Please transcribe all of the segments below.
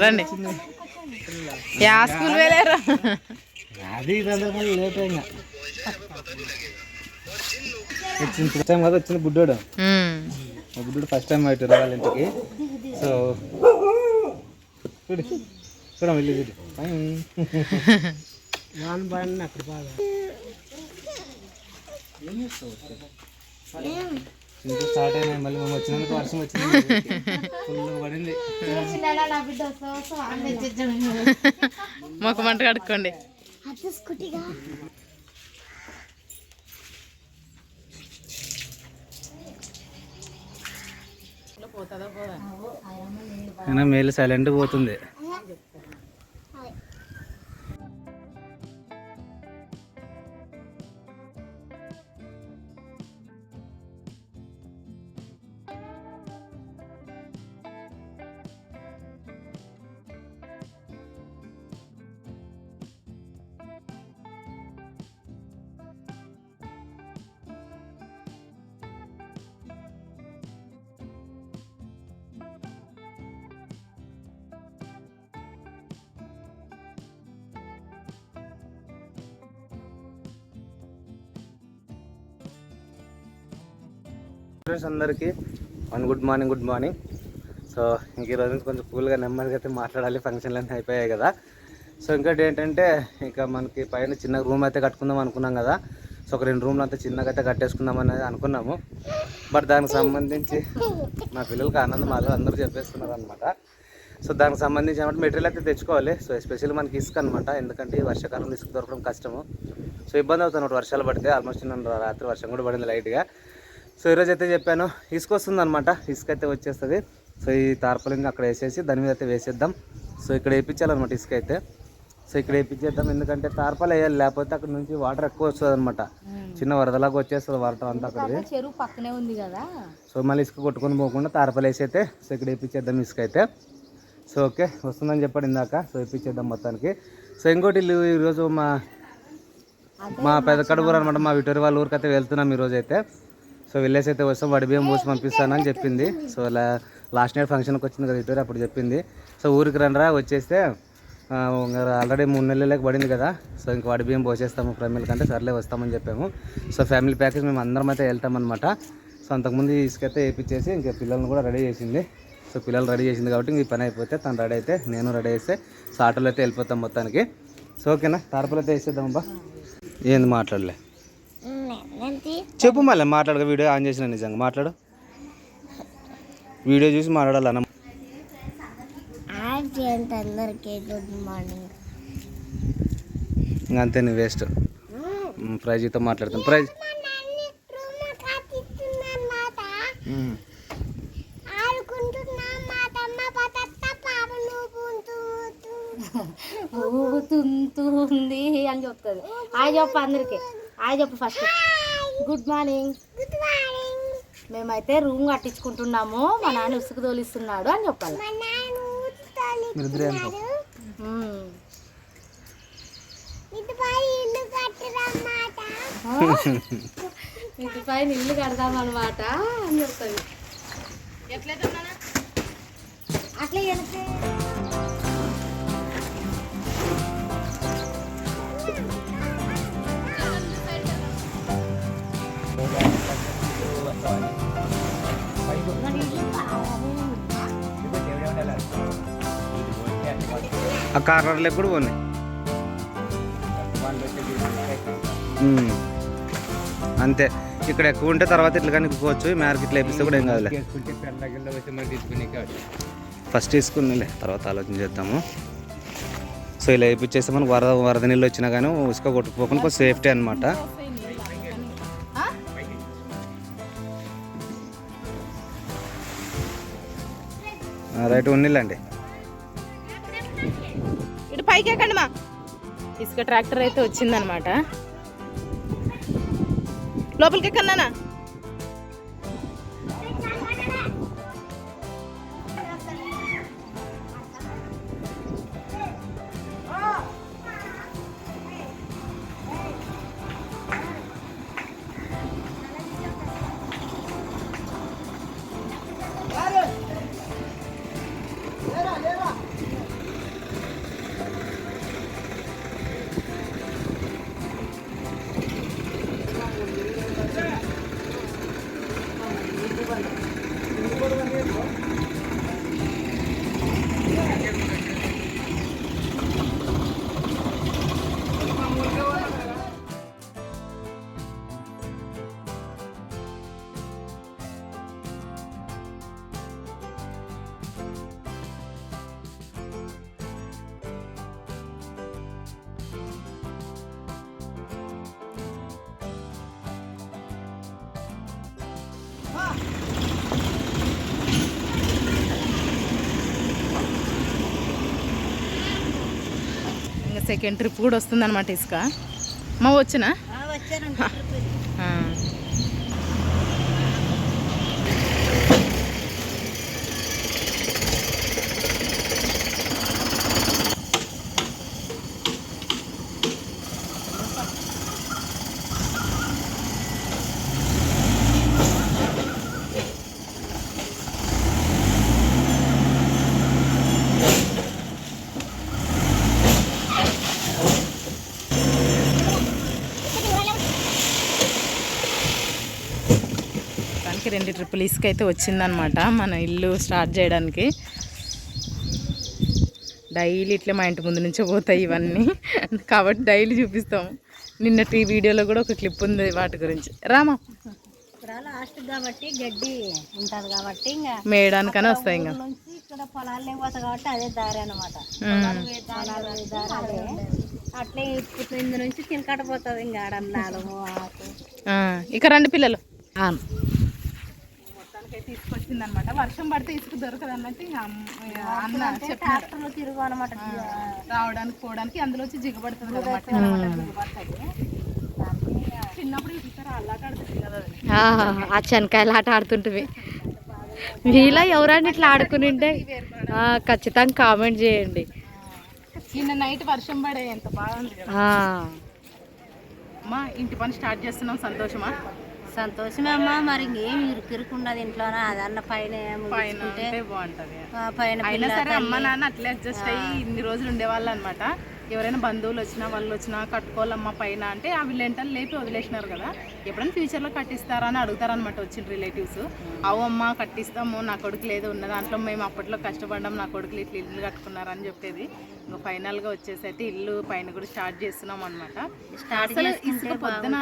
రండి. Yeah school వెళ్ళారు? అది లేట్ అయినా కదా వచ్చింది బుడ్డోడు. బుడ్డోడు ఫస్ట్ టైం బయట వాళ్ళ ఇంటికి. సో చూడ వెళ్ళి చూడు ఇంకా స్టార్ట్ అయినాయి. మళ్ళీ మేము వచ్చినందుకు వర్షం వచ్చింది, ఫుల్ పడింది. మొక్క మంట కడుక్కోండి. మేలు సైలెంట్ పోతుంది. ఫ్రెండ్స్ అందరికీ గుడ్ మార్నింగ్. సో ఇంక ఈరోజు నుంచి కొంచెం కూల్గా నెమ్మదిగా అయితే మాట్లాడాలి. ఫంక్షన్లు అన్నీ అయిపోయాయి కదా. సో ఇంకోటి ఏంటంటే ఇక మనకి పైన చిన్న రూమ్ అయితే కట్టుకుందాం అనుకున్నాం కదా. సో ఒక 2 రూమ్లు అంతా చిన్నగా అయితే కట్టేసుకుందాం అనేది అనుకున్నాము. బట్ దానికి సంబంధించి మా పిల్లలకి ఆనందమాలు అందరూ చెప్పేస్తున్నారు అనమాట. సో దానికి సంబంధించి ఏమంటే మెటీరియల్ అయితే తెచ్చుకోవాలి. సో ఎస్పెషల్లీ మనకి ఇసుక అనమాట. ఎందుకంటే ఈ వర్షాకాలంలో ఇసుక దొరకడం కష్టము. సో ఇబ్బంది అవుతుంది వర్షాలు పడితే. ఆల్మోస్ట్ నిన్న రాత్రి వర్షం కూడా పడింది లైట్గా. సో ఈరోజు అయితే చెప్పాను ఇసుక వస్తుంది అనమాట. ఇసుక అయితే వచ్చేస్తుంది. సో ఈ తార్పలింగ్ అక్కడ వేసేసి దాని మీద అయితే వేసేద్దాం. సో ఇక్కడ వేయించాలన్నమాట ఇసుక అయితే. సో ఇక్కడ వేయించేద్దాం, ఎందుకంటే తార్పాలు వేయాలి, లేకపోతే అక్కడ నుంచి వాటర్ ఎక్కువ వస్తుంది అనమాట. చిన్న వరదలాగా వచ్చేస్తుంది వాటర్ అంతా అక్కడ. చెరువు పక్కనే ఉంది కదా. సో మళ్ళీ ఇసుక కొట్టుకొని పోకుండా తార్పాలు వేసి అయితే సో ఇక్కడ వేయించేద్దాం ఇసుక అయితే. సో ఓకే వస్తుందని చెప్పాడు ఇందాక. సో వేయించేద్దాం మొత్తానికి. సో ఇంకోటి ఈరోజు మా పెద్ద కడుగురు అనమాట, మా విటోరి వాళ్ళ ఊరికి అయితే వెళ్తున్నాం ఈరోజు అయితే. సో వెళ్ళేసి అయితే వస్తాం, వడి బియ్యం పోసి పంపిస్తానని చెప్పింది. సో లాస్ట్ నైట్ ఫంక్షన్కి వచ్చింది కదా ఇటు అప్పుడు చెప్పింది. సో ఊరికి రండ్రా వచ్చేస్తే ఆల్రెడీ 3 నెలలకు పడింది కదా. సో ఇంక వడి బియ్యం పోసేస్తాము ఫ్యామిలీ కంటే, సర్లే వస్తామని చెప్పాము. సో ఫ్యామిలీ ప్యాకేజ్ మేము అందరం అయితే వెళ్తామన్నమాట. సో అంతకుముందు ఇసుకైతే వేయించేసి ఇంకా పిల్లల్ని కూడా రెడీ చేసింది. సో పిల్లలు రెడీ చేసింది కాబట్టి ఇంక ఈ పని అయిపోతే తను రెడీ అయితే నేను రెడీ చేస్తే సో ఆటోలో అయితే వెళ్ళిపోతాం మొత్తానికి. సో ఓకేనా, తార్పులు అయితే వేసేద్దామబ్బా. ఏంది మాట్లాడలే చెప్పు, మళ్ళీ మాట్లాడక. వీడియో ఆన్ చేసిన నిజంగా మాట్లాడు, వీడియో చూసి మాట్లాడాలన్న. ఇంకా అంతే, నీ వేస్ట్. ప్రైజ్తో మాట్లాడతాం. ప్రైజ్ ఊగుతుంది అని చెప్తుంది. హాయ్ చెప్పు అందరికి, హాయ్ చెప్పు ఫస్ట్. Good morning. మేమైతే రూమ్ కట్టించుకుంటున్నాము, మా నాన్న ఉసుకు తోలిస్తున్నాడు అని చెప్పాలి. ఇంటి పైన ఇల్లు కడదాం అనమాట అని చెప్తుంది. ఎట్లయితే అట్లా వెళ్తే ఆ కార్నర్లకు కూడా పోయి అంతే. ఇక్కడ ఎక్కువ ఉంటే తర్వాత ఇట్లా కానీ ఎక్కువచ్చు, మార్కెట్లో వేపిస్తే కూడా ఏం కాదులే. ఫస్ట్ తీసుకునిలే, తర్వాత ఆలోచన చేద్దాము. సో ఇలా వేయించేస్తే మనకు వరద నీళ్ళు వచ్చినా కానీ ఉసుక కొట్టుకోకుండా కొంచెం సేఫ్టీ అనమాట. రైట్ ఉన్నిల్లండి. ఇటు పైకి ఎక్కండి మా. ఇసుక ట్రాక్టర్ అయితే వచ్చిందనమాట. లోపలికి ఎక్కన్నా. సెకండ్ ట్రిప్ కూడా వస్తుంది అనమాట ఇసుక. మా వచ్చినా దానికి 2 ట్రిప్పులు ఇసుక అయితే వచ్చిందనమాట మన ఇల్లు స్టార్ట్ చేయడానికి. డైలీ ఇట్లా మా ఇంటి ముందు నుంచే పోతాయి ఇవన్నీ కాబట్టి డైలీ చూపిస్తాము. నిన్నటి వీడియోలో కూడా ఒక క్లిప్ ఉంది వాటి గురించి. రామా లాస్ట్ కాబట్టి గడ్డి ఉంటుంది కాబట్టి ఇంకా మేయడానికనే వస్తాయి. ఇంకా నుంచి ఇక్కడ పొలాలు లేకపోతాయి కాబట్టి అదే దారి అనమాట. అట్లే ఇప్పుడు ఇందు నుంచి తినకట పోతుంది ఇంకా అన్నాలు ఇక రండి పిల్లలు. మొత్తానికి అయితే తీసుకొచ్చింది అనమాట. వర్షం పడితే ఇసుక దొరకదు అన్నట్టు అన్న ట్రాక్టర్లు తిరుగు అనమాట రావడానికి పోవడానికి. అందులో వచ్చి జిగబడుతుంది చిన్నప్పుడు చూసారా అల్లాట ఆడుతుంది కదా ఆ చెనకాయలు ఆట ఆడుతుంటుంది. మీలో ఎవరైనా ఇట్లా ఆడుకునింటే ఖచ్చితంగా కామెంట్ చేయండి. నిన్న నైట్ వర్షం పడే ఎంత బాగుంది కదా. అమ్మా ఇంటి పని స్టార్ట్ చేస్తున్నాం. సంతోషమా? సంతోషమే అమ్మా. మరి ఇంకేం ఇరుకున్నది ఇంట్లోనే అదన్న పైన బాగుంటది. పైన అయినా సరే అమ్మ నాన్న అట్లే అడ్జస్ట్ అయ్యి ఇన్ని రోజులు ఉండేవాళ్ళు అనమాట. ఎవరైనా బంధువులు వచ్చినా వాళ్ళు వచ్చినా కట్టుకోవాలమ్మ పైన అంటే ఆ వీళ్ళంటని లేపి వదిలేసినారు కదా. ఎప్పుడైనా ఫ్యూచర్లో కట్టిస్తారా అని అడుగుతారనమాట వచ్చిన రిలేటివ్స్. అమ్మ కట్టిస్తాము, నా కొడుకు లేదు ఉన్న దాంట్లో మేము అప్పట్లో కష్టపడ్డాం, నా కొడుకులు ఇట్లా ఇల్లు కట్టుకున్నారని చెప్పేది. ఇంకా ఫైనల్గా వచ్చేసి అయితే ఇల్లు పైన కూడా స్టార్ట్ చేస్తున్నాం అనమాట. అసలు ఇసుక పొద్దున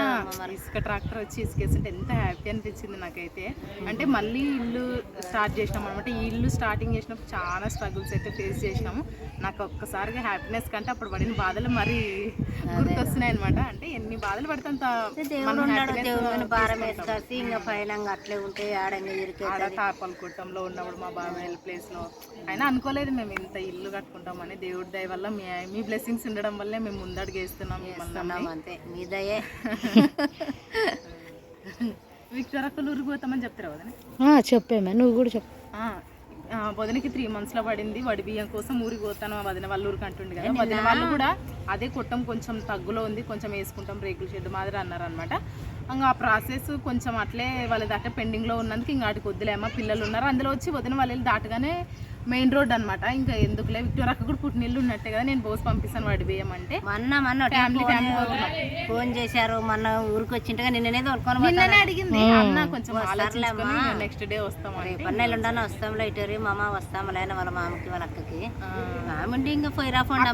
ఇసుక ట్రాక్టర్ వచ్చి ఇసుకేస్తుంటే ఎంత హ్యాపీ అనిపించింది నాకైతే. అంటే మళ్ళీ ఇల్లు స్టార్ట్ చేసినాం అనమాట. ఈ ఇల్లు స్టార్టింగ్ చేసినప్పుడు చాలా స్ట్రగుల్స్ అయితే ఫేస్ చేసినాము. నాకు ఒక్కసారిగా హ్యాపీనెస్ కంటే అప్పుడు పడిన బాధలు మరీ గుర్తొస్తున్నాయి అనమాట. అంటే ఎన్ని బాధలు పడితే అంత భారం వేసి ఇంకా పైన అట్లే ఉంటే తాపల కుట్టంలో ఉన్నప్పుడు మా బాబాయ్ ప్లేస్ లో అయినా అనుకోలేదు మేము ఇంత ఇల్లు కట్టుకుంటామని. దేవుడి దయ వల్ల మీ బ్లెస్సింగ్స్ ఉండడం వల్లే మేము ముందడుగు వేస్తున్నాం. అంతే మీ దయే. విక్టర్ అక్కలు ఊరికి పోతామని చెప్తారా వదిన? చెప్పేమా నువ్వు కూడా చెప్పు. వదినకి 3 monthsలో పడింది. వడి బియ్యం కోసం ఊరికి పోతాను వదిన వాళ్ళ ఊరికి అంటుండే కదా. వదిన వాళ్ళు కూడా అదే కుట్టం కొంచెం తగ్గులో ఉంది, కొంచెం వేసుకుంటాం రేకుల షెడ్ మాదిరి అన్నారనమాట. ఇంకా ఆ ప్రాసెస్ కొంచెం అట్లే వాళ్ళది అట్లా పెండింగ్లో ఉన్నందుకు ఇంకా వాటికి వద్దులేమా పిల్లలు ఉన్నారు. అందులో వచ్చి వదిన వాళ్ళు దాటగానే మెయిన్ రోడ్ అనమాట. ఇంకా ఎందుకులే విక్టోర్ అక్క కూడా పుట్టినిల్లు ఉన్నట్టే కదా, నేను పోసి పంపిస్తాను వాడి బియ్యం అంటే. మొన్న ఫ్యామిలీ ఫోన్ చేశారు మొన్న ఊరికి వచ్చింటగా నిన్ననే నిన్ననే అడిగింది అన్న కొంచెం నెక్స్ట్ డే వస్తాం పన్నెలు ఉండని వస్తాం లైటర్ మామ వస్తాంలే వాళ్ళ మామకి వాళ్ళ అక్కకి మామండి ఇంకా పోయిరా పోండి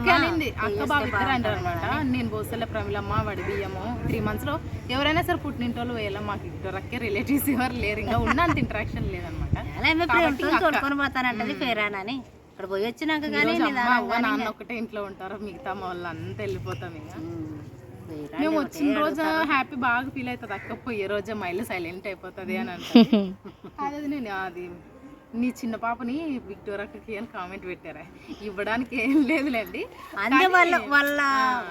అక్క బాగా ఇద్దరు అంటారు అనమాట. నేను పోసలే ప్రమిలమ్మ వడి బియ్యము 3 monthsలో ఎవరైనా సరే పుట్టినింటోళ్ళు వేయాల. మాకు విక్టోర్ అక్కే రిలేటివ్స్ ఎవరు లేరు, ఇంకా ఉన్నంత ఇంటరాక్షన్ లేదనమాట. తోడుకొని పోతానంటది ఫేరానని ఇక్కడ పోయి వచ్చినాక కానీ నాన్న ఒకటే ఇంట్లో ఉంటారు, మిగతా మా వాళ్ళు అంతా వెళ్ళిపోతాం. ఇంకా మేము వచ్చిన రోజు హ్యాపీ బాగా ఫీల్ అవుతుంది. అక్క పోయే రోజు మా ఇల్లు సైలెంట్ అయిపోతుంది అని అంటే అదే నేను అది నీ చిన్న పాపని విక్టోర్ అక్కకి అని కామెంట్ పెట్టారా. ఇవ్వడానికి ఏం లేదులేండి, అంటే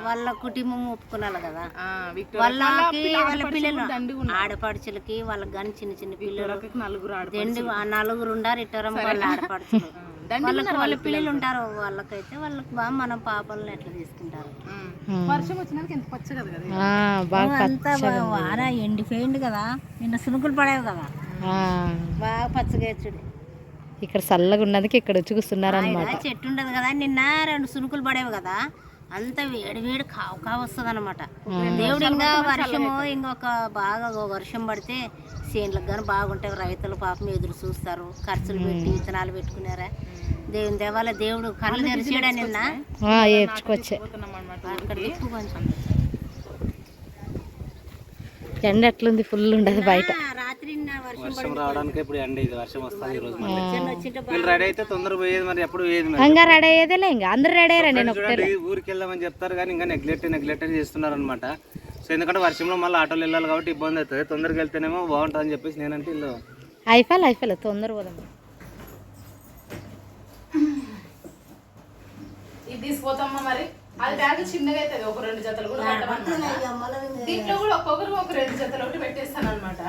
వాళ్ళ కుటుంబం ఒప్పుకున్నారు కదా. వాళ్ళ పిల్లలు ఆడపడుచులకి వాళ్ళకి కానీ చిన్న చిన్న పిల్లలకి 4 ఉండారు ఇట్టరం వాళ్ళ ఆడపడుచులు. వాళ్ళ పిల్లలు ఉంటారు, వాళ్ళకైతే వాళ్ళకి బాగా మన పాపలను ఎట్లా తీసుకుంటారు. వర్షం వచ్చినాక ఎంత పచ్చ కదా, అంతా వాన ఎండిపోయింది కదా. నిన్న సునుకులు పడేవి కదా, బాగా పచ్చగా చూడు. ఇక్కడ చల్లగా ఉన్నందుకు ఇక్కడ వచ్చి కూర్చున్నారు అనమాట. చెట్టు ఉండదు కదా, నిన్న 2 సునుకులు పడేవి కదా, అంత వేడి వేడి కావు వస్తుంది అనమాట. దేవుడు ఇంకా వర్షము ఇంకొక బాగా వర్షం పడితే చేనులకు కానీ బాగుంటాయి. రైతులు పాపం ఎదురు చూస్తారు, ఖర్చులు పెట్టి విత్తనాలు పెట్టుకున్నారా. దేవుని దేవాల దేవుడు కళ్ళు తెరిచాడా నిన్న ఏడ్చుకొచ్చే. ఎండ ఎట్లుంది, ఫుల్ ఉండదు బయట. వర్షం రావడానికి ఇప్పుడు ఎండ, ఇది వర్షం వస్తుంది ఈ రోజు. వీళ్ళు రెడీ అయితే తొందరగా పోయేది, మరి ఎప్పుడు పోయేది ఇంకా రెడీ అయ్యేదేలే. ఇంకా అందరు రెడీ అయ్యారా, నేను ఊరికి వెళ్దామని చెప్తారు కానీ ఇంకా నెగ్లెక్ట్ చేస్తున్నారు అనమాట. సో ఎందుకంటే వర్షంలో మళ్ళీ ఆటోలు వెళ్ళాలి కాబట్టి ఇబ్బంది అవుతుంది. తొందరగా వెళ్తేనేమో బాగుంటుంది అని చెప్పేసి నేనంటే ఇల్లు అయిపోలే తొందరగా పోదాం. ఇది తీసుకుపోతామ్మా మరి అది బ్యాగ్ చిన్నగా అవుతుంది, ఒక 2 జతలు కూడా పెట్టమన్నమాట. దీంట్లో కూడా ఒక్కొక్కరు ఒక 2 జతలు ఒకటి పెట్టేస్తాను అనమాట.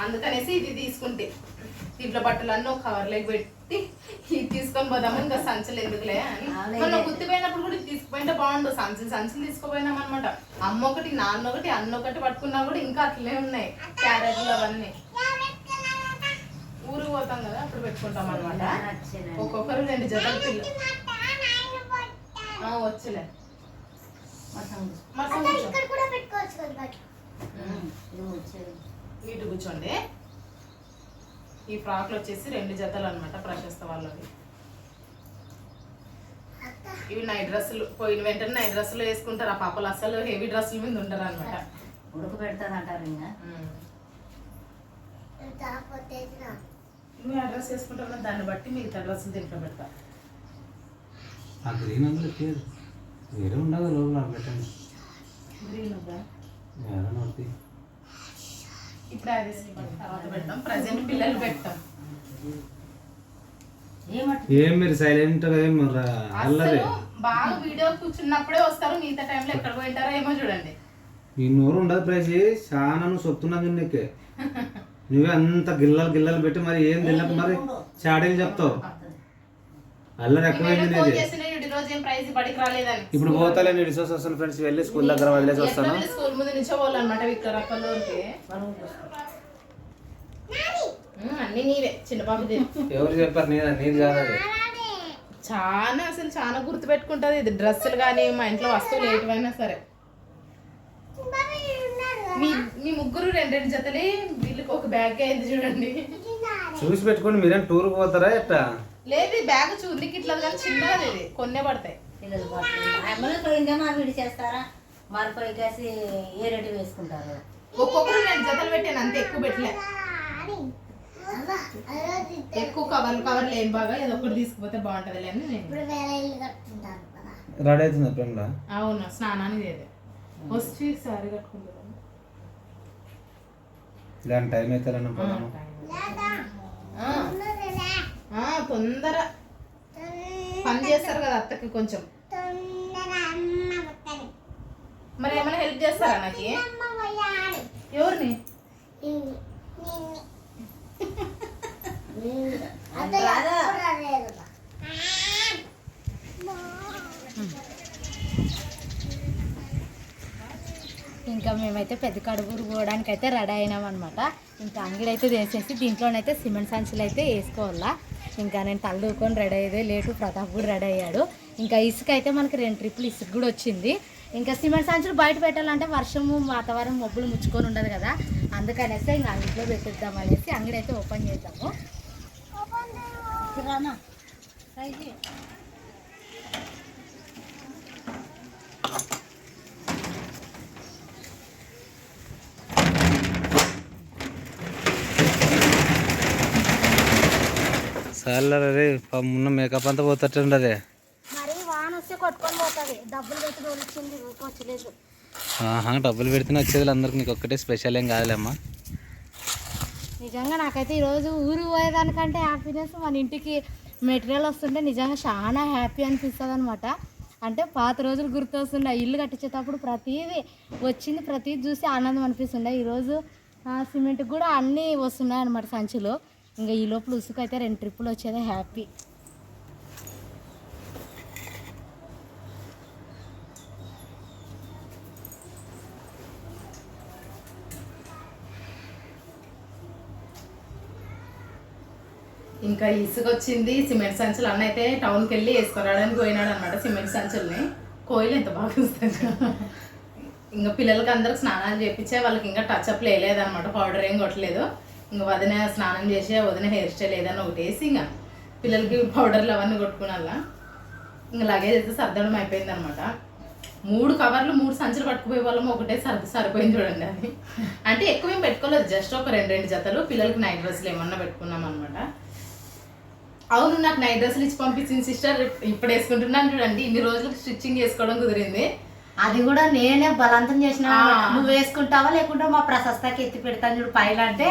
అందుకనేసి ఇది తీసుకుంటే దీంట్లో బట్టలన్నీ ఒక కవర్లోకి పెట్టి ఇది తీసుకొని పోదాము, ఇంకా సంచులు ఎందుకులే అని. మొన్న గుర్తుపోయినప్పుడు కూడా ఇది తీసుకుపోయింటే బాగుండు. సంచులు తీసుకుపోయినాం అనమాట. అమ్మ ఒకటి, నాన్న ఒకటి, అన్న ఒకటి పట్టుకున్నా కూడా ఇంకా అట్లే ఉన్నాయి క్యారెట్లు అవన్నీ. ఊరికి పోతాం కదా అప్పుడు పెట్టుకుంటాం అనమాట. ఒక్కొక్కరు 2 జతలు పిల్లలు వచ్చలే. ఇటు కూర్చోండి. ఈ ఫ్రాక్లు వచ్చేసి 2 జతలు అనమాట, ప్రశస్త వాళ్ళవి. ఇవి నైట్ డ్రెస్సులు, పోయిన వెంటనే నైట్ డ్రెస్సులు వేసుకుంటారు. ఆ పాపలు అసలు హెవీ డ్రెస్సుల మీద ఉంటారు అనమాట. ఉడక పెడతాను అంటారు. ఇంకా నువ్వు ఆ డ్రెస్ వేసుకుంటావు, దాన్ని బట్టి మిగతా డ్రెస్సులు దీంట్లో పెడతా. వేరే ఉండదు లోపల పెట్టండి. గ్రీన్ ఉందా? ఇప్పుడు అది తర్వాత పెడతాం. ప్రజెంట్ పిల్లలు పెడతాం. ఏం మీరు సైలెంట్ అసలు బాగా వీడియో కూర్చున్నప్పుడే వస్తారు, మిగతా టైంలో ఎక్కడ పోయింటారో ఏమో చూడండి. నీ నోరు ఉండదు ప్రైజ్, చాలా నువ్వు సొత్తున్నది నీకే. నువ్వే అంత గిల్లలు పెట్టి మరి ఏం తిన్నప్పుడు మరి చాడీలు చెప్తావు. అల్లరి ఎక్కువైంది. ఇప్పుడు పోతాలే రిసోర్స్ వస్తాను ఫ్రెండ్స్, వెళ్ళి స్కూల్ దగ్గర వదిలేసి వస్తాను. స్కూల్ ముందు నుంచో పోవాలన్నమాట. విక్టర్ అక్కలోకి అన్ని నీవే, చిన్న బాబు. ఎవరు చెప్పారు? నీది కాదు అది. చాలా గుర్తు పెట్టుకుంటది ఇది. డ్రెస్సులు కానీ మా ఇంట్లో వస్తువులు ఏటివైనా సరే. మీ ముగ్గురు 2 జతలే, వీళ్ళకి ఒక బ్యాగ్ అయింది చూడండి. చూసి పెట్టుకోండి. మీరేం టూర్ పోతారా ఎట్టా? లేదు, బ్యాగ్ చూడనికి ఇట్లా కానీ చిన్నగా ఇది, కొన్నే పడతాయి. చేస్తారా మరి కాసి ఏ రేటు వేసుకుంటారు. ఒక్కొక్కరు 2 జతలు పెట్టాను అంతే, ఎక్కువ పెట్టలే. ఎక్కువ కవర్లు ఏం బాగా ఏదో ఒకటి తీసుకుపోతే బాగుంటది అని నేను. రెడీ అవుతుంది. అవును, స్నానానికి వచ్చి సారీ కట్టుకుంటాను. దాని టైం అయితే తొందర పని చేస్తారు కదా అత్తకి కొంచెం. మరి ఏమైనా హెల్ప్ చేస్తారా నాకు? ఎవరిని? ఇంకా మేమైతే పెద్ద కడుగురు పోవడానికి అయితే రెడీ అయినాం అనమాట. ఇంకా అంగిడి అయితే వేసేసి దీంట్లోనైతే సిమెంట్ సంచులు అయితే వేసుకోవాలా. ఇంకా నేను తల్లుకొని రెడీ అయ్యేదే లేటు. ప్రతాప్ కూడా రెడీ అయ్యాడు. ఇంకా ఇసుక అయితే మనకి 2 ట్రిప్పులు ఇసుక కూడా వచ్చింది. ఇంకా సిమెంట్ సంచులు బయట పెట్టాలంటే వర్షము వాతావరణం మబ్బులు ముచ్చుకొని ఉండదు కదా, అందుకనేసి ఇంకా అంగిట్లో పెట్టిద్దాం అనేసి అంగడి అయితే ఓపెన్ చేద్దాము. సార్లే మొన్న మేకప్ అంతా పోతుండదే. మరి వాన వస్తే కొట్టుకొని పోతుంది. డబ్బులు పెట్టి తోలిచ్చింది, వచ్చలేదు. డబ్బులు పెడితేనే వచ్చేది అందరికి, నీకు ఒక్కటే స్పెషల్ ఏం కాదులేమ్మా. నిజంగా నాకైతే ఈరోజు ఊరు పోయేదానికంటే హ్యాపీనెస్ మన ఇంటికి మెటీరియల్ వస్తుంటే నిజంగా చాలా హ్యాపీ అనిపిస్తుంది అనమాట. అంటే పాత రోజులు గుర్తొస్తున్నాయి. ఇల్లు కట్టించేటప్పుడు ప్రతిదీ వచ్చింది, ప్రతిదీ చూసి ఆనందం అనిపిస్తుండే. ఈరోజు సిమెంట్కి కూడా అన్నీ వస్తున్నాయి అన్నమాట సంచులు. ఇంకా ఈ లోపల ఉసుకు అయితే 2 ట్రిప్పులు వచ్చేదే హ్యాపీ. ఇంకా ఇసుక వచ్చింది, సిమెంట్ సంచులు అన్న అయితే టౌన్కి వెళ్ళి వేసుకురావడానికి పోయినాడు అనమాట. సిమెంట్ సంచుల్ని కోయిలు ఎంత బాగా వస్తాయి. ఇంకా పిల్లలకి అందరికి స్నానాలు చేయించే, వాళ్ళకి ఇంకా టచ్అప్ లేదనమాట, పౌడర్ ఏం కొట్టలేదు. ఇంకా వదిన స్నానం చేసే, వదిన హెయిర్ స్టైల్ ఏదైనా ఒకటి వేసి ఇంకా పిల్లలకి పౌడర్లు అవన్నీ కొట్టుకున్నాలా. ఇంకా లగేజ్ అయితే సర్దడం అయిపోయింది అనమాట. 3 కవర్లు 3 సంచులు పట్టుకుపోయే వాళ్ళము, ఒకటే సరిపోయింది చూడండి. అది అంటే ఎక్కువ ఏం పెట్టుకోలేదు, జస్ట్ ఒక 2 జతలు. పిల్లలకి నైట్ డ్రెస్సులు ఏమన్నా పెట్టుకున్నాం అనమాట. అవును, నాకు నైట్ డ్రెస్సులు ఇచ్చి పంపించింది సిస్టర్. ఇప్పుడు వేసుకుంటున్నాను చూడండి. ఇన్ని రోజులకు స్టిచ్చింగ్ చేసుకోవడం కుదిరింది. అది కూడా నేనే బలవంతం చేసిన. నువ్వు వేసుకుంటావా లేకుంటే మా ప్రశస్తకి ఎత్తి పెడతాను చూడు పైన అంటే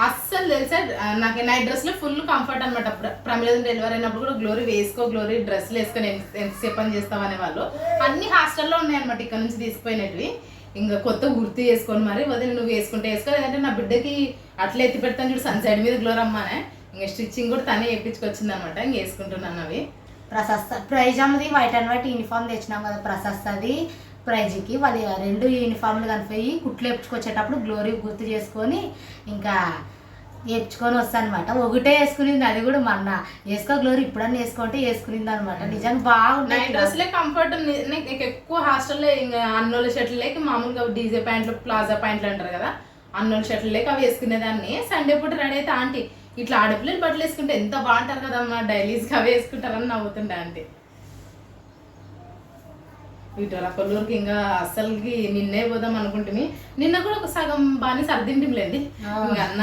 అస్సలు తెలుసా నాకు నైట్ డ్రెస్ లో ఫుల్ కంఫర్ట్ అనమాట. ప్రమిళ డెలివరీ అయినప్పుడు కూడా గ్లోరీ వేసుకో, గ్లోరీ డ్రెస్లు వేసుకొని ఎంతసేపు పని చేస్తావు అనే వాళ్ళు. అన్ని హాస్టల్లో ఉన్నాయన్నమాట, ఇక్కడ నుంచి తీసుకుపోయినవి. ఇంకా కొత్త గుర్తు చేసుకొని మరి వదిలి నువ్వు వేసుకుంటే వేసుకో, లేదంటే నా బిడ్డకి అట్లా ఎత్తి పెడతాను చూడు సన్ సైడ్ మీద గ్లోర్ అమ్మానే. ఇంకా స్టిచ్చింగ్ కూడా తనే వేయించుకొచ్చింది అనమాట. ఇంక వేసుకుంటున్నాను అవి. ప్రశస్త ప్రైజామ్ది వైట్ అండ్ వైట్ యూనిఫామ్ తెచ్చినాం కదా ప్రశస్తది ప్రైజ్కి. వాళ్ళు 2 యూనిఫామ్లు కనిపోయి కుట్లు వేయించుకొచ్చేటప్పుడు గ్లోరీ గుర్తు చేసుకొని ఇంకా వేయించుకొని వస్తాను అనమాట. ఒకటే వేసుకునింది, అది కూడా మొన్న వేసుకో గ్లోరీ ఇప్పుడన్నా వేసుకుంటే వేసుకునింది అనమాట. నిజంగా బాగుంటాయి నైట్ డ్రెస్లే కంఫర్ట్. నీకు ఎక్కువ హాస్టల్లో ఇంకా అన్నోళ్ళ షర్ట్లు లేక మామూలుగా డీజే ప్యాంట్లు ప్లాజా ప్యాంట్లు అంటారు కదా, అన్నోళ్ళ షర్ట్లు లేక అవి వేసుకునేదాన్ని. సండే పూట రెడీ అయితే ఆంటీ ఇట్లా ఆడపిల్లలు బట్టలు వేసుకుంటే ఎంత బాగుంటారు కదమ్మా, డైలీస్గా అవి వేసుకుంటారని నవ్వుతుండే ఆంటీ. ఇటు కొల్లూరుకి ఇంకా అస్సలకి నిన్నే పోదాం అనుకుంటుంది. నిన్న కూడా ఒక సగం బాగానే సర్దింటింలేండి. ఇంకా అన్న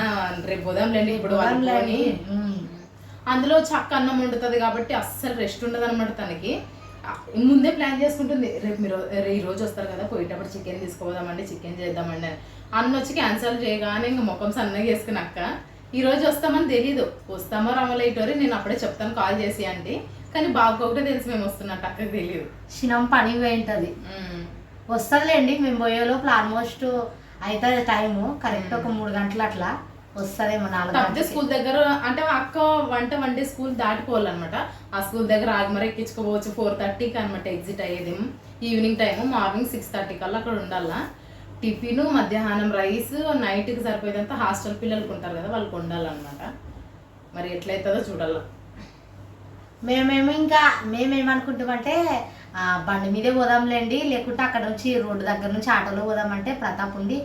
రేపు పోదాంలేండి ఇప్పుడు వాళ్ళని. అందులో చక్క అన్నం వండుతుంది కాబట్టి అస్సలు రెస్ట్ ఉండదు అనమాట తనకి. ముందే ప్లాన్ చేసుకుంటుంది, రేపు మీరు ఈ రోజు వస్తారు కదా పోయేటప్పుడు చికెన్ తీసుకోదామండి, చికెన్ చేద్దామండి. అన్న వచ్చి క్యాన్సల్ చేయగానే ఇంకా ముఖం సన్నగా వేసుకుని అక్క ఈ రోజు వస్తామని తెలీదు, వస్తామో రమలేటోరి నేను అప్పుడే చెప్తాను కాల్ చేసి అంటే. కానీ బాగా ఒకటే తెలుసు మేము వస్తున్నట్టు అక్కడికి తెలియదు. చిన్న పని పోయింటది వస్తుందిలేండి. మేము పోయే లోపల ఆల్మోస్ట్ అవుతుంది టైము కరెక్ట్ ఒక 3 గంటలు అట్లా వస్తుందేమో. 4 గంటలు స్కూల్ దగ్గర అంటే అక్క వంట వండే స్కూల్ దాటిపోవాలన్నమాట. ఆ స్కూల్ దగ్గర ఆగమర ఎక్కించుకోవచ్చు. 4:30కి అనమాట ఎగ్జిట్ అయ్యేది. ఈవినింగ్ టైము మార్నింగ్ 6:30 కల్లా అక్కడ ఉండాలా. టిఫిన్ మధ్యాహ్నం రైస్ నైట్కి సరిపోయేదంతా హాస్టల్ పిల్లలకు ఉంటారు కదా వాళ్ళకి ఉండాలన్నమాట. మరి ఎట్లయితుందో చూడాల. మేమేమనుకుంటామంటే బండి మీదే పోదాంలేండి, లేకుంటే అక్కడ నుంచి రోడ్డు దగ్గర నుంచి ఆటోలో పోదామంటే ప్రతాప్ ఉండి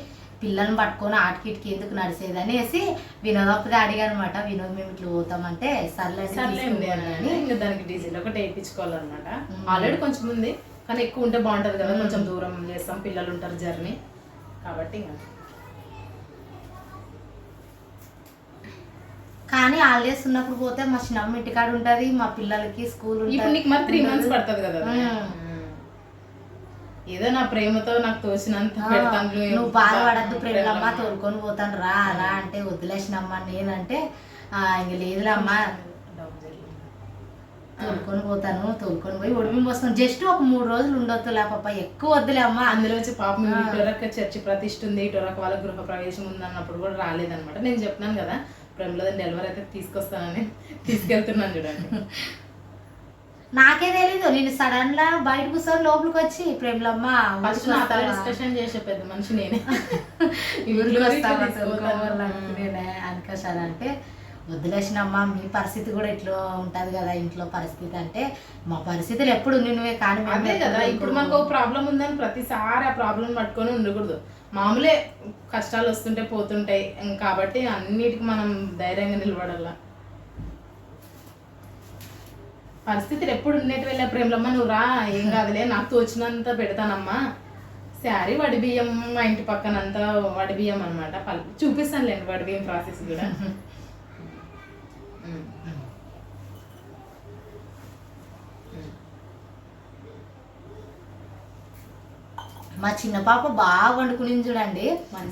పిల్లల్ని పట్టుకొని ఆటకిటికి ఎందుకు నడిచేది అనేసి వినోద్ అప్పుడు అడిగాను అనమాట. వినోద్ మేము ఇట్లా పోతామంటే సర్లేండి అని ఇంకా దానికి డీజిల్ ఒకటి వేయించుకోవాలన్నమాట. ఆల్రెడీ కొంచెం ఉంది కానీ ఎక్కువ ఉంటే బాగుంటుంది కదా, కొంచెం దూరం చేస్తాం, పిల్లలు ఉంటారు జర్నీ కాబట్టి. కానీ హాలిడేస్ ఉన్నప్పుడు పోతే మా చిన్నమ్మ ఇంటికాడ ఉంటుంది, మా పిల్లలకి స్కూల్ ఇప్పుడు నీకు మరి 3 months పడుతుంది కదా. ఏదో నా ప్రేమతో నాకు తోచినంత పెడతాను. నువ్వు బాధపడద్దు ప్రేమలమ్మ తోలుకొని పోతాను రా అలా అంటే వదిలేసినమ్మా. నేనంటే ఇంక లేదులే అమ్మ తోలుకొని పోతాను, తోలుకొని పోయి ఒడిమి పోస్తాను. జస్ట్ ఒక 3 రోజులు ఉండొద్దు లేప ఎక్కువ వద్దులే అమ్మ. అందులో వచ్చి పాపం ఇటోరక్క చర్చి ప్రతిష్ఠ ఉంది, ఇటోరక్క వాళ్ళ గృహ ప్రవేశం ఉంది అన్నప్పుడు కూడా రాలేదనమాట. నేను చెప్పినాను కదా ప్రేమలో డెలివరీ అయితే తీసుకొస్తానని, తీసుకెళ్తున్నాను చూడండి. నాకే తెలీదు, నేను సడన్ గా బయట కూర్చొని లోపలికి వచ్చి ప్రేమలమ్మ ఫస్ట్ నా డిస్కషన్ చేసే పెద్ద మనిషి నేనే. నేనే అనుకోసానంటే వదిలేసినమ్మా మీ పరిస్థితి కూడా ఇట్లా ఉంటుంది కదా ఇంట్లో పరిస్థితి అంటే. మా పరిస్థితులు ఎప్పుడు నువ్వే కానీ అదే కదా. ఇప్పుడు మనకు ఒక ప్రాబ్లం ఉందని ప్రతిసారి ఆ ప్రాబ్లం పట్టుకొని ఉండకూడదు. మామూలే కష్టాలు వస్తుంటే పోతుంటాయి కాబట్టి అన్నిటికి మనం ధైర్యంగా నిలబడాల. పరిస్థితులు ఎప్పుడు ఉండేటి వెళ్ళే ప్రేమలమ్మ నువ్వు రా ఏం కాదులే నాకు తోచినంత పెడతానమ్మా. శారీ వడి బియ్యం మా ఇంటి పక్కనంతా వడి బియ్యం అనమాట. చూపిస్తానులేండి వడి బియ్యం ప్రాసెస్ కూడా. మా చిన్న పాప బాగా వండుకుని చూడండి.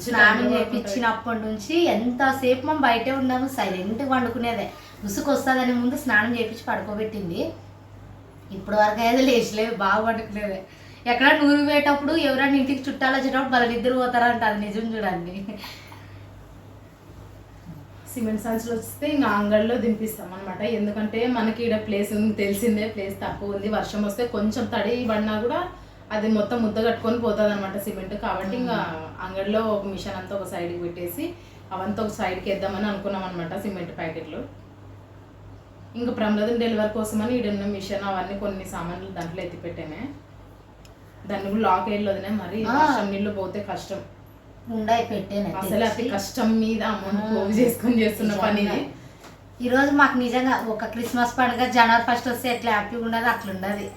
స్నానం చేయించినప్పటి నుంచి ఎంతసేపు మనం బయటే ఉన్నాము, సైలెంట్గా వండుకునేదే. ఉసుకు వస్తుందని ముందు స్నానం చేయించి పడుకోబెట్టింది. ఇప్పుడు వరకు అయితే లేచలేదు, బాగా వండుకునేదే. ఎక్కడ నూరు పోయేటప్పుడు ఎవరైనా ఇంటికి చుట్టాలు వచ్చేటప్పుడు వాళ్ళిద్దరు పోతారంట, అది నిజం చూడండి. సిమెంట్ సంచులు వస్తే ఇంకా అంగడిలో దింపిస్తాం అనమాట. ఎందుకంటే మనకి ఇక్కడ ప్లేస్ తెలిసిందే, ప్లేస్ తక్కువ ఉంది. వర్షం వస్తే కొంచెం తడి పడినా కూడా అది మొత్తం ముద్ద కట్టుకొని పోతుంది అనమాట సిమెంట్. కాబట్టి ఇంకా అంగడిలో ఒక మిషన్ అంతా ఒక సైడ్కి పెట్టేసి అవంతా ఒక సైడ్కి వేద్దామని అనుకున్నాం అనమాట సిమెంట్ ప్యాకెట్లు. ఇంకా ప్రమోదం డెలివరీ కోసమని ఈడున్న మిషన్ అవన్నీ కొన్ని సామాన్లు దాంట్లో ఎత్తి పెట్టానే. దాన్ని కూడా లాక్ వేయలేదనే, మరి వర్షం నీళ్ళు పోతే కష్టం. అసలు అతి కష్టం మీద అమౌంట్ పోగు చేసుకొని చేస్తున్న పని. ఈరోజు మాకు నిజంగా ఒక క్రిస్మస్ పండుగ జనవరి 1 వస్తే ఎట్లా హ్యాపీగా ఉండదు అట్లుండదు.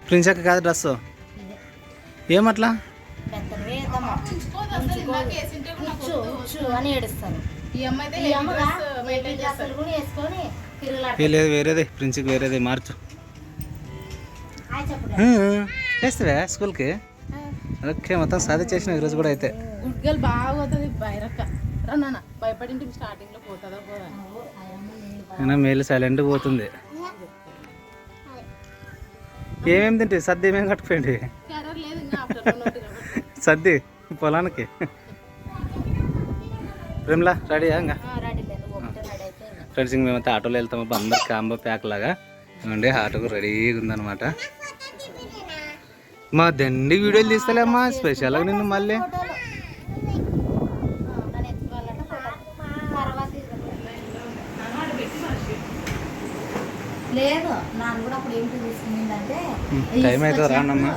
ప్రిన్స్ అక్క కాదు డ్రెస్ ఏమట్లా పెద్దలు వేద్దామా ఉచ్చు అని ఏడుస్తారు. ఈ అమ్మ అయితే ఈ అమ్మగా మెయింటైన్ డ్రెస్సులు కూడా వేసుకొని తిరుగులాడు. ఏ లేదు వేరేది ప్రిన్స్కి వేరేది మార్చు హాయ్ చెప్పు. చేస్తావా స్కూల్కి ఓకే మొత్తం సాధి చేసిన ఈరోజు కూడా అయితే గుడ్ గర్ల్ బాగా పోతుంది బైరక్క రన్నా భయపడింటి స్టార్టింగ్ లో పోతుందా పోదా అయినా మేలు సైలెంట్ పోతుంది. ఏమేమి తింటే సర్ది ఏమేమి కట్టుకోండి క్యారర్ లేదు ఇంకా ఆఫ్టర్ సర్ది పొలానికి. ప్రేమ్లా రెడీయా ఇంకా రెడీ లేదు ఒకటే రెడీ అయితే ఫ్రెండ్స్ ఇంక మేమైతే ఆటోలో వెళ్తాము అందరు కాంబో ప్యాక్ లాగా ఏమండి ఆటోకు రెడీగా ఉందన్నమాట. మా దండి వీడియోలు తీస్తలేమ్మా స్పెషల్గా నిన్ను మళ్ళీ లేదు నాన్న కూడా అప్పుడు ఏంటి తీసుకుందంటే టైం అయితే రానమ్మా.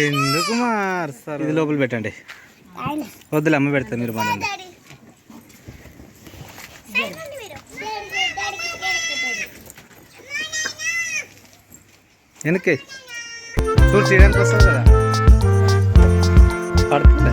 ఎందుకు మారుస్తారు ఇది లోపల పెట్టండి వద్దులే అమ్మ పెడతారు మీరు బాగా వెనక్కి చూడు చేయడానికి వస్తుంది కదా పడుతుంది.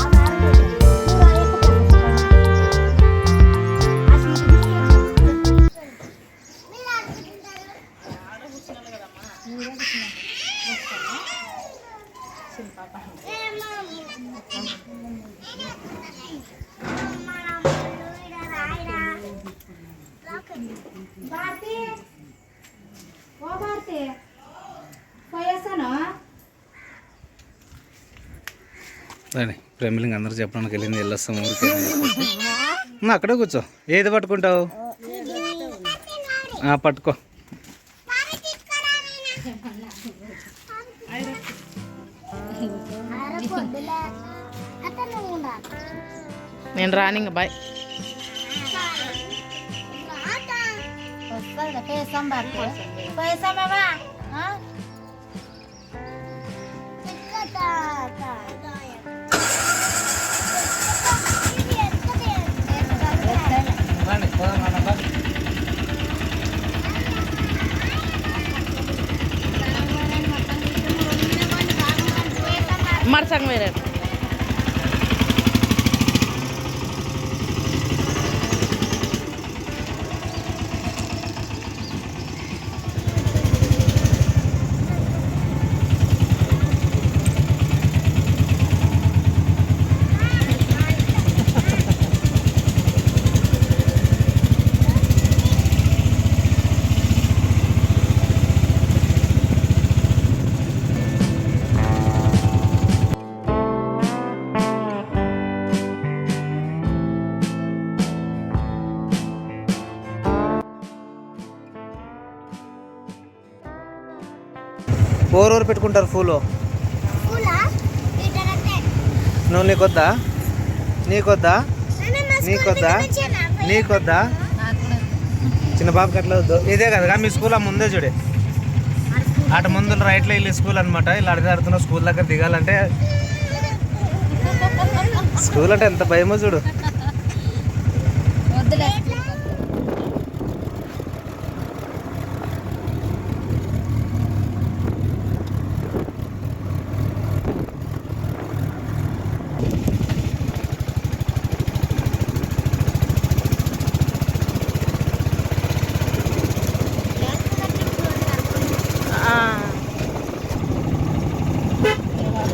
రండి ప్రేమిలింగ్ అందరూ చెప్పడానికి వెళ్ళింది వెళ్ళొస్తాం ఊరికి అక్కడే కూర్చో ఏది పట్టుకుంటావు పట్టుకో నేను రానింగ బాయ్ మరసంగ వేరే ఎవరెవరు పెట్టుకుంటారు పూలు నువ్వు నీకొద్దా నీకొద్దా నీకొద్దా నీకొద్దా చిన్న బాబుకి అట్లా వద్దు ఇదే కదా మీ స్కూల్ ముందే చూడే అటు ముందు రైట్లో వెళ్ళి స్కూల్ అనమాట ఇలా అడిగాడుతున్న స్కూల్ దగ్గర దిగాలంటే స్కూల్ అంటే ఎంత భయమో చూడు.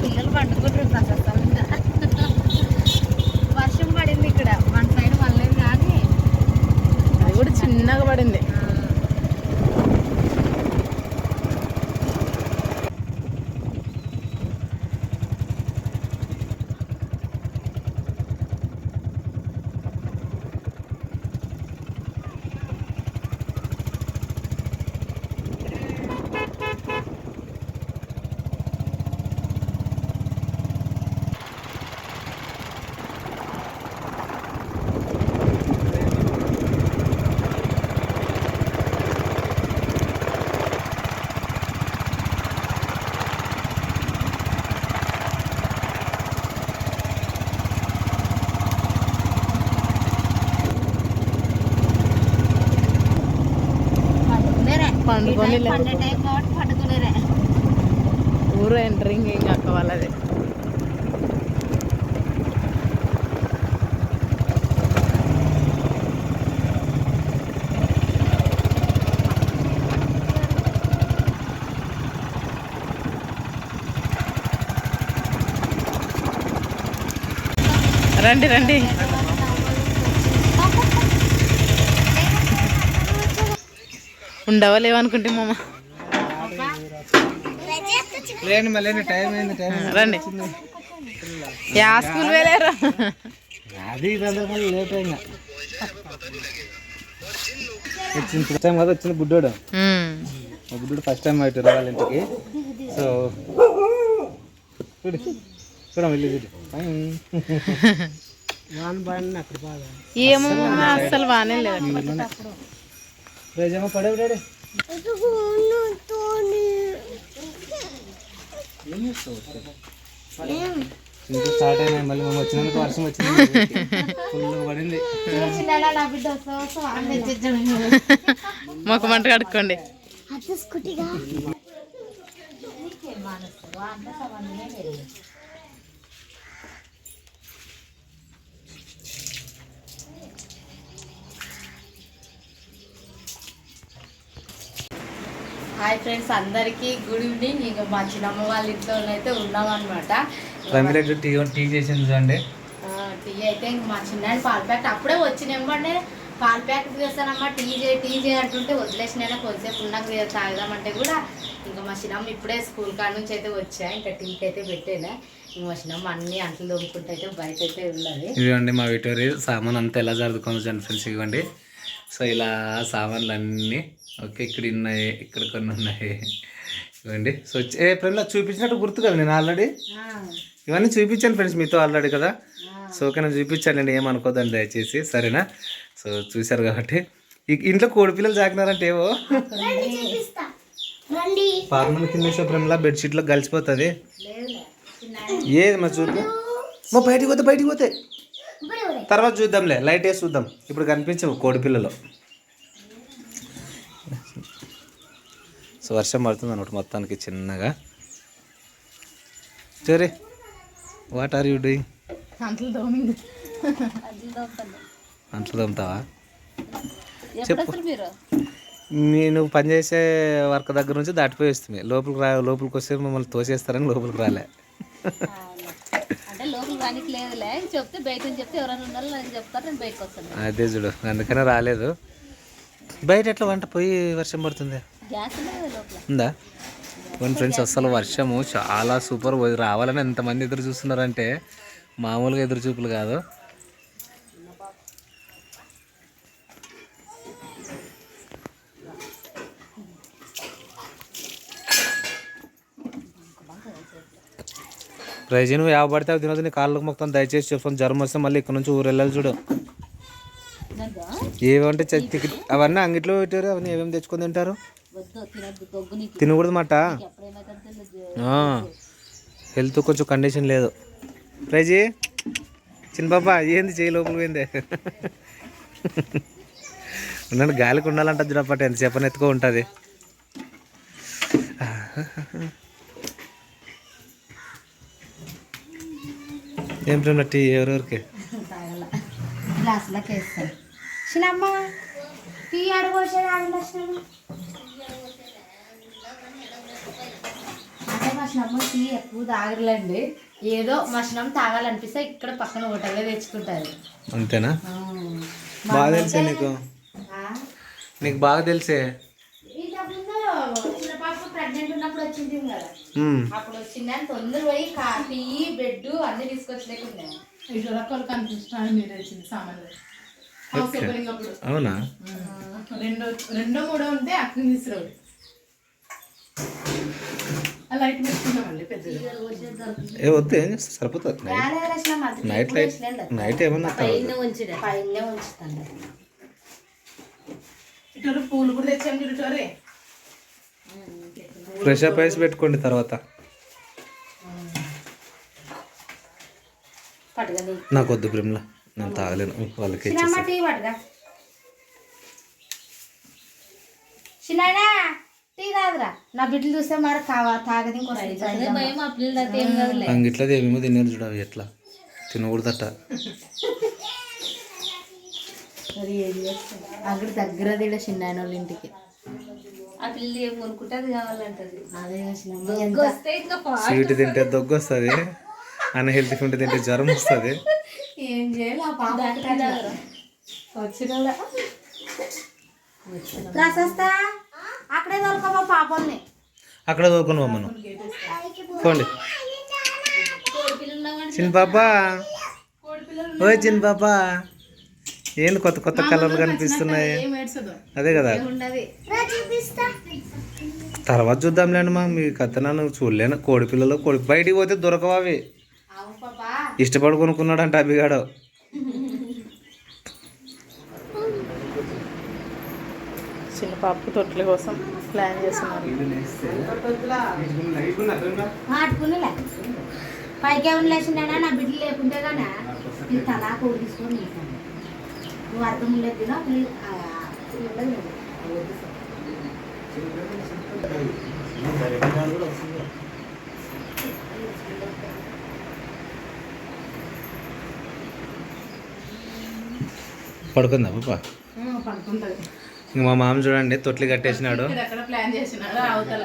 పిల్లలు పండుకుంటారు వర్షం పడింది ఇక్కడ మన సైడ్ పడలేదు కానీ పండుకొని పండే టైం కాబట్టి పండుకునేదే. ఊరు ఎంటరింగ్ ఇంకా అక్క వాళ్ళది. రండి రండి. ఉండవా లేవనుకుంటే మామ. రండి. యా స్కూల్ వెళ్ళారు? అది లేట్ అయినా వచ్చింది ఫస్ట్ టైం కదా వచ్చింది బుడ్డోడు. బుడ్డోడు ఫస్ట్ టైం అవుతారు వాళ్ళ ఇంటికి. సో ఏమో అసలు బాగానే లేదు. రేజమ్మ పడేవిడాడే స్టార్ట్ అయినాయి. మళ్ళీ మేము వచ్చినందుకు వర్షం వచ్చింది, ఫుల్ పడింది. మొక్క మంట కడుక్కోండి. హాయ్ ఫ్రెండ్స్, అందరికీ గుడ్ ఈవినింగ్. ఇంకా మా చిన్నమ్మ వాళ్ళ ఇంట్లో అయితే ఉన్నామన్నమాట. టీ చేసింది చూడండి. టీ అయితే ఇంక మా చిన్న పాల ప్యాకెట్ అప్పుడే వచ్చినామంటే పాల ప్యాకెట్ చేస్తానమ్మా, టీ చేయి అంటుంటే వదిలేసినా. కొద్దిసేపు ఉన్నాక తాగదామంటే కూడా ఇంకా మా చిన్నమ్మ ఇప్పుడే స్కూల్ కాడ నుంచి అయితే వచ్చా. ఇంకా టీకి అయితే పెట్టేనా. ఇంక మా చిన్నమ్మ అన్ని అంట్లు తోముకుంటే అయితే బయట అయితే ఉన్నది. ఇదిగోండి మా విటోరి సామాన్ అంతా ఎలా జరుగుతుందో చూడండి ఫ్రెండ్స్. ఇవ్వండి. సో ఇలా సామాన్లు అన్నీ ఓకే. ఇక్కడ ఉన్నాయి, ఇక్కడ కొన్ని ఉన్నాయి. ఇవ్వండి. సో ఎప్పుడైనా చూపించినట్టు గుర్తు కదా, నేను ఆల్రెడీ ఇవన్నీ చూపించాను ఫ్రెండ్స్ మీతో ఆల్రెడీ కదా. సో ఓకే, నేను చూపించానండి, ఏమనుకోదండి దయచేసి, సరేనా. సో చూశారు కాబట్టి ఇంట్లో కోడి పిల్లలు జాకినారంటే ఏవో ఫార్మల్ కింద శుభ్రంలా బెడ్షీట్లో కలిసిపోతుంది. ఏది మా చూద్దాం, మా బయటికి పోతే తర్వాత చూద్దాంలే, లైట్ వేసి చూద్దాం. ఇప్పుడు కనిపించవు కోడి పిల్లలు. సో వర్షం పడుతుంది అనమాట మొత్తానికి చిన్నగా. సరే, వాట్ ఆర్ యూ డూయింగ్? అంట్లు తోముతావా? చెప్పు. నేను పనిచేసే వర్క్ దగ్గర నుంచి దాటిపోయి వస్తుంది. లోపలికి వస్తే మమ్మల్ని తోసేస్తారని లోపలికి రాలే. అదే చూడు, అందుకనే రాలేదు. బయట ఎట్లా వంట పోయి వర్షం పడుతుంది ఉందా? వన్ ఫ్రెండ్స్, అసలు వర్షము చాలా సూపర్. రావాలని ఎంతమంది ఎదురు చూస్తున్నారంటే మామూలుగా ఎదురు చూపులు కాదు. ప్రైజ్ నువ్వు యావ పడితే అవి తినదు. నీ కాళ్ళకు మొత్తం దయచేసి చెప్తాను, జ్వరం వస్తే మళ్ళీ ఇక్కడ నుంచి ఊరు వెళ్ళాలి చూడు. ఏమంటే టికెట్ అవన్నీ అంగిట్లో పెట్టారు, అవన్నీ ఏమేమి తెచ్చుకొని తింటారు. తినకూడదు మాట. హెల్త్ కొంచెం కండిషన్ లేదు. ప్రైజీ చిన్న బాబా ఏంది చేయి లోపలికి పోయిందే. ఉన్నాను, గాలికి ఉండాలంట చూడప్పట, ఎంతసేపని ఎత్తుకో ఉంటుంది. ఏం ఫ్రెండ్ టీ ఎవరెవరికి గ్లాసులకి వేస్తాను. చిన్నమ్మ టీ అడగొచ్చేది ఆడలక్షణం అంటే మా చిన్నమ్మ టీ ఎక్కువ తాగలేండి. ఏదో మా చిన్నమ్మ తాగాలనిపిస్తే ఇక్కడ పక్కన హోటల్లో తెచ్చుకుంటారు. అంతేనా? బాగా తెలిసే నీకు బాగా తెలిసే. చిన్న పాప ప్రెగ్నెంట్ ఉన్నప్పుడు వచ్చింది కదా, అప్పుడు వచ్చింది అని తొందర పోయి కాఫీ బెడ్ అన్ని తీసుకొచ్చలేకుండా అవునా? రెండో మూడో ఉంటే అక్కడికి తీసుకురావు. లైట్ పెట్టుకున్నామండి పెద్దగా. ఏ వద్దు, ఏం చేస్తా, సరిపోతుంది. నైట్ ఏమన్నా ఇటు పూలు కూడా తెచ్చాము చూడటోరే. ఫ్రెష్ అప్ ఐస్ పెట్టుకోండి తర్వాత. నాకు వద్దు ప్రేమలా, నేను తాగలేను. వాళ్ళకి చిన్నాయనా టీ తాగురా. నా బిడ్డలు చూస్తే మరి తాగది ఇంకో ఇట్లా ఏమేమో తిన్నారు చూడవి ఎట్లా తినకూడదట. అక్కడ దగ్గర తిడ చిన్నాయన వాళ్ళ ఇంటికి. ఆ పిల్లలు ఏం కొనుక్కుంటే అది కావాలంటది. అదే స్వీట్ తింటే దగ్గు వస్తుంది, అన్హెల్తీ ఫుడ్ తింటే జ్వరం వస్తుంది. ఏం చేయాలి ఆ పాప వచ్చిన రాసేస్తా అక్కడే దొరకమా పాపల్ని. అక్కడ దొరుకుని మనం పోండి. చిన్న పాప, ఓ చిన్న పాప, ఏంది కొత్త కొత్త కలర్లు కనిపిస్తున్నాయి? అదే కదా, తర్వాత చూద్దాంలేండి మా. మీ కథ నన్ను చూడలేను. కోడి పిల్లలు బయటికి పోతే దొరకవు అవి. ఇష్టపడి కొనుక్కున్నాడంట అభిగాడు. చిన్న పాపకు తొట్ల కోసం ప్లాన్ చేస్తున్నారు. పైకి ఏమైనా లేచిండా నా బిడ్డలు లేకుంటే కానీ నేను తలా కూర తీసుకొని నువ్వు అర్థం లేదు తినా పడుకుందా పాప? పడుకుంటుంది. ఇంక మా మామ చూడండి తొట్లి కట్టేసినాడు. ప్లాన్ చేసినాడు అవతల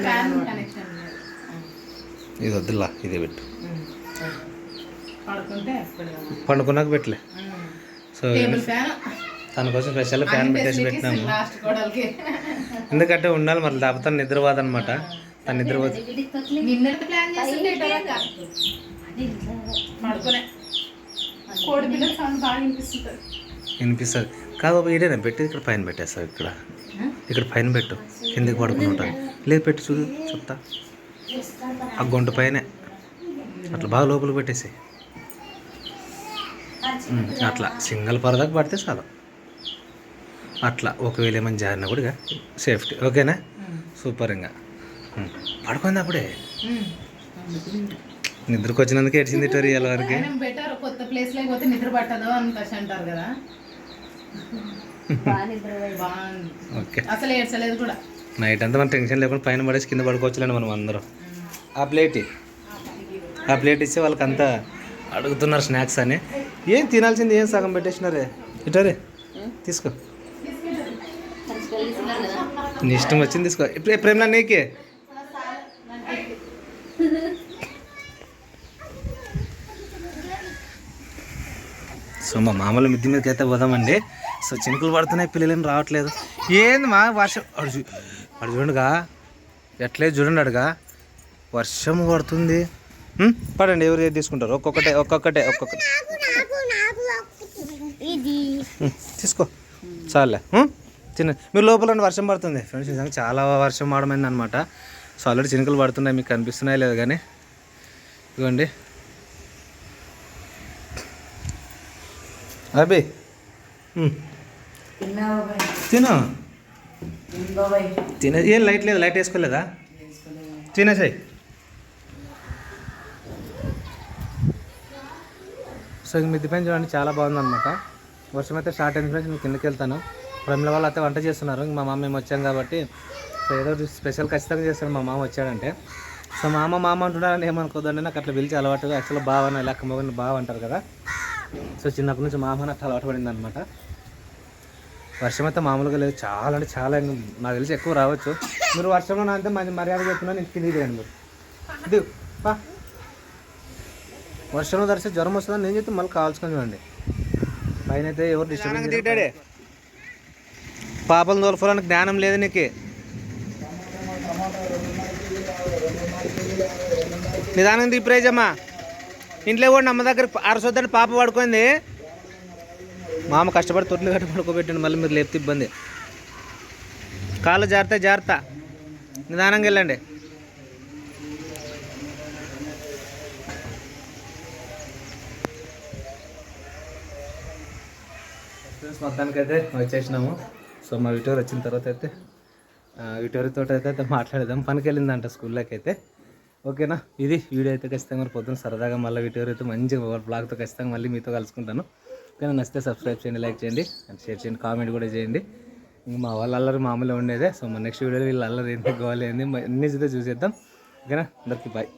ఫ్యాన్ కనెక్షన్. ఇది వద్దులా, ఇదే పెట్టు. పడుకుంటే పండుకున్నాక పెట్టలే. సో తన కోసం స్పెషల్ ఫ్యాన్ పెట్టేసి పెట్టినాము. ఎందుకంటే ఉండాలి మరి, లేకపోతే నిద్రపోదనమాట. తను నిద్రపోతే ప్లాన్ చేస్తుంటే పడుకునే కోడి పిల్లలు సౌండ్ బాగా వినిపిస్తుంది. కాదు ఇదేనా పెట్టి ఇక్కడ పైన పెట్టేస్తావు. ఇక్కడ పైన పెట్టు, కిందకి పడుకుని ఉంటాను. లేదు పెట్టి చూడు చెప్తా. ఆ గొంటు పైనే అట్లా బాగా లోపలికి పెట్టేసి అట్లా సింగల్ పరదాకు పడితే చాలు. అట్లా ఒకవేళ ఏమైనా జారినా కూడా సేఫ్టీ. ఓకేనా? సూపర్. ఇంకా పడుకుంది అప్పుడే. నిద్రకు వచ్చినందుకు ఏడ్చింది టోరియల్ వరకు. బెటర్ కొత్త ప్లేస్ లో పోతే నిద్ర పట్టదు అని అంటారు కదా. ఓకే. అసలు ఏడ్చలేదు కూడా. నైట్ అంతా మనం టెన్షన్ లేకుండా పైన పడేసి కింద పడుకోవచ్చులేండి మనం అందరం. ఆ ప్లేట్ ఇస్తే వాళ్ళకి అంతా అడుగుతున్నారు స్నాక్స్ అని. ఏం తినాల్సింది ఏం సగం పెట్టేసినారే. ఇటారే తీసుకో, నీ ఇష్టం వచ్చింది తీసుకో. ఇప్పుడు ప్రేమలా నీకే. సో మా మామూలు మిద్ది మీదకి అయితే పోదామండి. సో చినుకులు పడుతున్నాయి, పిల్లలేం రావట్లేదు. ఏంది మా వర్షం అడు చూడండిగా ఎట్లేదు చూడండి. అడుగా వర్షం పడుతుంది. పడండి, ఎవరు ఏది తీసుకుంటారు? ఒక్కొక్కటే తీసుకో చాలే. తిన మీరు లోపల వర్షం పడుతుంది ఫ్రెండ్స్. నిజంగా చాలా వర్షం పడమైంది అనమాట. సో ఆల్రెడీ చినుకులు పడుతున్నాయి, మీకు కనిపిస్తున్నాయి లేదు కానీ ఇదిగోండి. అభి తిన ఏం లైట్ లేదు, లైట్ వేసుకోలేదా? తినేసాయి. సో ఇంక మిద్ది పైన చూడండి చాలా బాగుందన్నమాట. వర్షం అయితే స్టార్ట్ అయింది ఫ్రెండ్స్. నేను కిందకి వెళ్తాను. ప్రమిళ వాళ్ళు అయితే వంట చేస్తున్నారు. ఇంక మా మామ మేము వచ్చాం కాబట్టి సో ఏదో స్పెషల్ ఖచ్చితంగా చేస్తాడు మా మామ వచ్చాడంటే. సో మామ అంటున్నారని ఏమనుకోదండి, నాకు అట్లా పిలిచి అలవాటు. యాక్చువల్గా బావని ఇలా మొగని బావ అంటారు కదా. సో చిన్నప్పటి నుంచి మామ అట్లా అలవాటు పడింది అనమాట. వర్షం అయితే మామూలుగా లేదు, చాలా అంటే చాలా. నాకు తెలిసి ఎక్కువ రావచ్చు. మీరు వర్షంలో నా అంతే మంచి మర్యాద చెప్తున్నా, నేను కిందికి దిగండి మీరు. ఇది పా వర్షంలో తరిస్తే జ్వరం వస్తుందని నేను చెప్తే మళ్ళీ కావాల్సుకొని చూడండి. పైన అయితే ఎవరు డిస్టర్బెన్స్ తిట్టాడే. పాపలు తోలుకోవడానికి జ్ఞానం లేదు నీకు. నిదానం దిప్రేజమ్మా. ఇంట్లో కూడా అమ్మ దగ్గర అరసొద్దని పాప పడుకుంది. మామ కష్టపడి తొట్లు కట్టి పడుకోబెట్టండి, మళ్ళీ మీరు లేపితే ఇబ్బంది. కాళ్ళు జాగ్రత్త నిదానంగా వెళ్ళండి. మొత్తానికైతే వచ్చేసినాము. సో మా విటోర్ వచ్చిన తర్వాత అయితే విటోరితో అయితే మాట్లాడేద్దాం. పనికి వెళ్ళిందంట స్కూల్లోకి అయితే. ఓకేనా? ఇది వీడియో అయితే ఖచ్చితంగా మరి పొద్దున్న సరదాగా మళ్ళీ విటోర్ అయితే మంచిగా బ్లాగ్తో ఖచ్చితంగా మళ్ళీ మీతో కలుసుకుంటాను. ఓకేనా? నచ్చితే సబ్స్క్రైబ్ చేయండి, లైక్ చేయండి అండ్ షేర్ చేయండి, కామెంట్ కూడా చేయండి. ఇంకా మా వాళ్ళ అల్లరి మామూలుగా ఉండేదే. సో మన నెక్స్ట్ వీడియోలో వీళ్ళ అల్లరి ఏంటి గోవాలి ఏంది అన్నీ చూసేద్దాం. ఓకేనా, అందరికీ బాయ్.